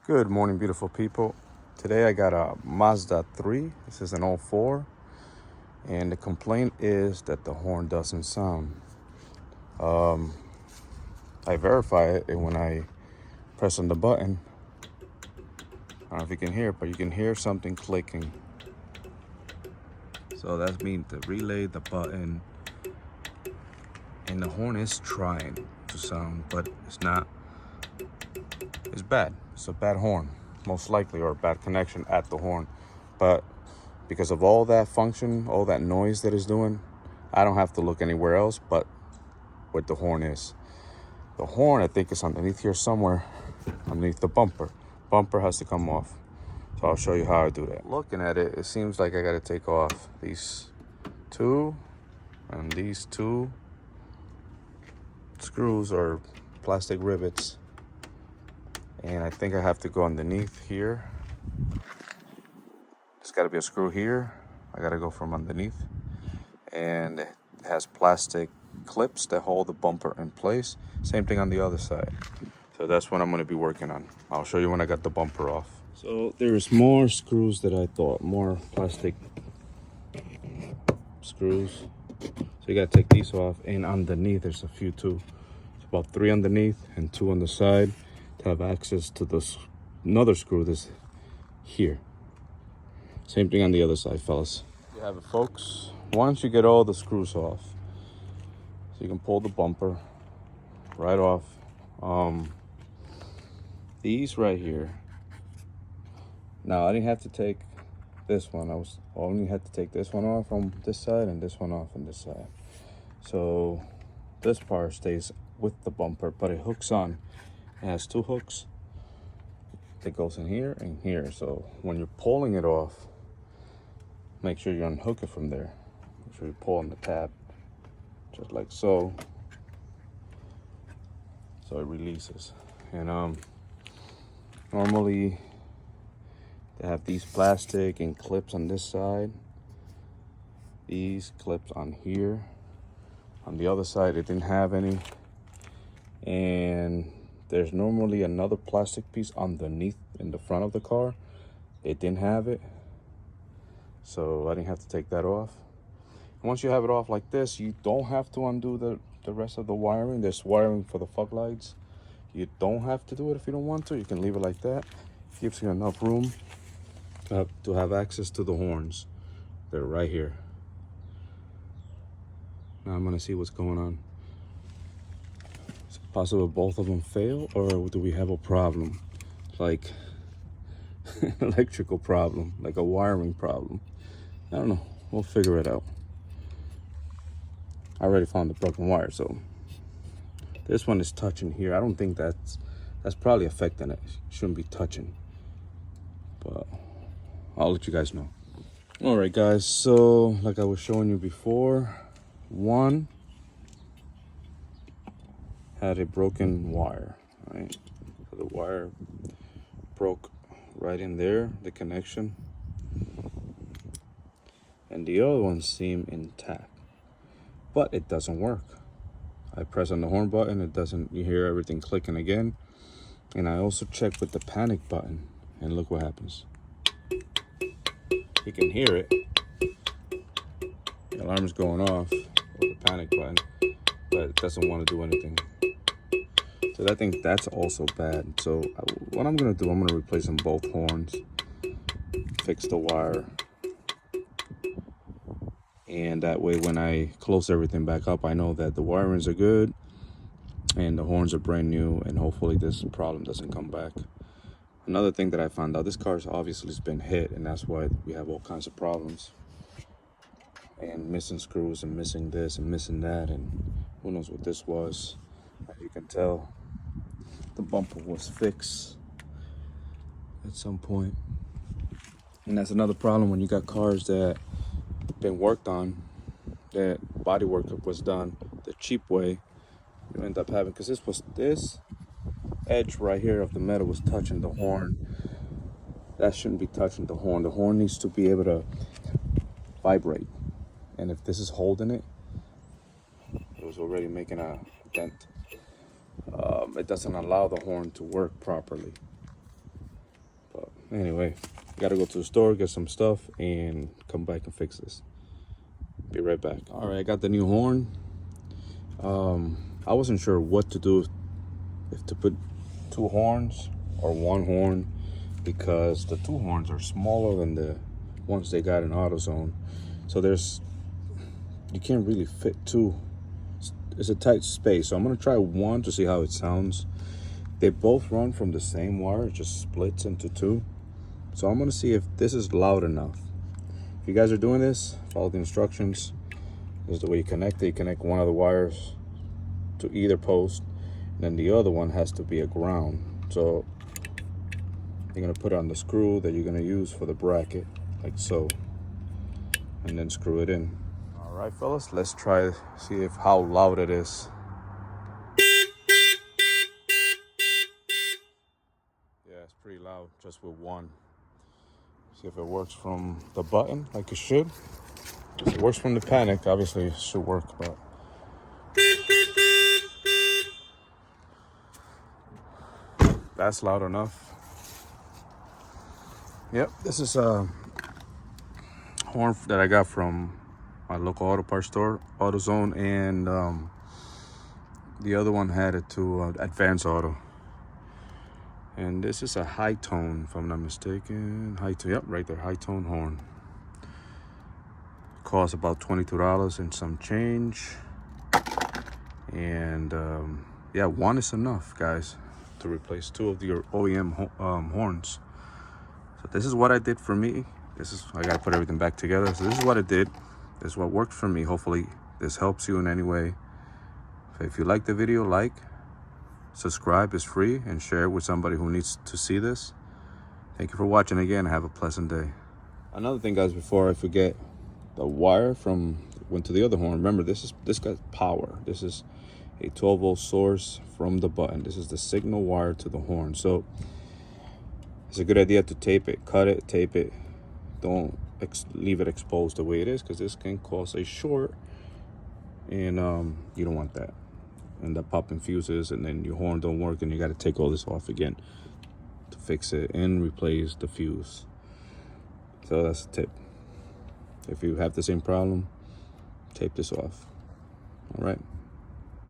Good morning, beautiful people. Today I got a Mazda 3. This is an '04, and the complaint is that the horn doesn't sound. I verify it, and when I press on the button, I don't know if you can hear it, but you can hear something clicking. So that means to relay the button, and the horn is trying to sound, but it's not. It's bad. It's a bad horn, most likely, or a bad connection at the horn. But because of all that function, all that noise that it's doing, I don't have to look anywhere else but where the horn is. The horn, I think, is underneath here somewhere, underneath the bumper. Bumper has to come off. So I'll show you how I do that. Looking at it, it seems like I got to take off these two and these two screws or plastic rivets. And I think I have to go underneath here. There's got to be a screw here. I got to go from underneath. And it has plastic clips that hold the bumper in place. Same thing on the other side. So that's what I'm going to be working on. I'll show you when I got the bumper off. So there's more screws that I thought. More plastic screws. So you got to take these off. And underneath there's a few too. It's about 3 underneath and 2 on the side. To have access to this another screw that's here. Same thing on the other side, fellas. You have it, folks. Once you get all the screws off, so you can pull the bumper right off. These right here. Now I didn't have to take this one. I only had to take this one off on this side and this one off on this side. So this part stays with the bumper, but it hooks on. It has 2 hooks that goes in here and here. So when you're pulling it off, make sure you unhook it from there. Make sure you pull on the tab, just like so. So it releases. And normally they have these plastic and clips on this side. These clips on here. On the other side, it didn't have any. And there's normally another plastic piece underneath in the front of the car. It didn't have it, so I didn't have to take that off. And once you have it off like this, you don't have to undo the rest of the wiring. There's wiring for the fog lights. You don't have to do it if you don't want to. You can leave it like that. It gives you enough room to have access to the horns. They're right here. Now I'm gonna see what's going on. Possible both of them fail, or do we have a problem, like electrical problem, like a wiring problem? I don't know. We'll figure it out. I already found the broken wire, so this one is touching here. I don't think that's probably affecting it. Shouldn't be touching, but I'll let you guys know. All right, guys. So like I was showing you before, one had a broken wire, right? So the wire broke right in there, the connection, and the other one seemed intact, but it doesn't work. I press on the horn button, it doesn't. You hear everything clicking again. And I also checked with the panic button, and look what happens. You can hear it. The alarm is going off with the panic button, but it doesn't want to do anything. So I think that's also bad. So what I'm gonna do, I'm gonna replace them both horns, fix the wire, and that way when I close everything back up, I know that the wirings are good and the horns are brand new, and hopefully this problem doesn't come back. Another thing that I found out, this car's obviously has been hit, and that's why we have all kinds of problems. And missing screws and missing this and missing that, and who knows what this was. As you can tell, the bumper was fixed at some point. And that's another problem when you got cars that been worked on, that body work was done the cheap way. You end up having, because this edge right here of the metal was touching the horn. That shouldn't be touching the horn. The horn needs to be able to vibrate. And if this is holding it, it was already making a dent. It doesn't allow the horn to work properly. Anyway, gotta go to the store, get some stuff, and come back and fix this. Be right back. All right, I got the new horn. I wasn't sure what to do, if to put 2 horns or 1 horn, because the 2 horns are smaller than the ones they got in AutoZone. So you can't really fit 2. It's a tight space. So I'm gonna try 1 to see how it sounds. They both run from the same wire, it just splits into 2. So I'm gonna see if this is loud enough. If you guys are doing this, follow the instructions. This is the way you connect it. You connect one of the wires to either post, and then the other one has to be a ground. So you're gonna put on the screw that you're gonna use for the bracket, like so, and then screw it in. All right, fellas, let's try, see if how loud it is. Yeah, it's pretty loud just with 1. See if it works from the button like it should. If it works from the panic, obviously it should work, but that's loud enough. Yep, this is a horn that I got from my local auto parts store, AutoZone, and the other one had it to Advance Auto. And this is a high tone, if I'm not mistaken. High tone, yep, right there, high tone horn. Costs about $22 and some change. And yeah, 1 is enough, guys, to replace 2 of your OEM horns. So this is what I did for me. I gotta put everything back together. So this is what I did. This is what worked for me. Hopefully this helps you in any way. If you like the video, like, subscribe is free, and share it with somebody who needs to see this. Thank you for watching again. Have a pleasant day. Another thing, guys, before I forget, the wire went to the other horn. Remember, this got power. This is a 12-volt source from the button. This is the signal wire to the horn. So it's a good idea to tape it, cut it, tape it. Don't leave it exposed the way it is, because this can cause a short, and you don't want that. And that popping fuses, and then your horn don't work, and you got to take all this off again to fix it and replace the fuse. So that's a tip. If you have the same problem, tape this off. All right.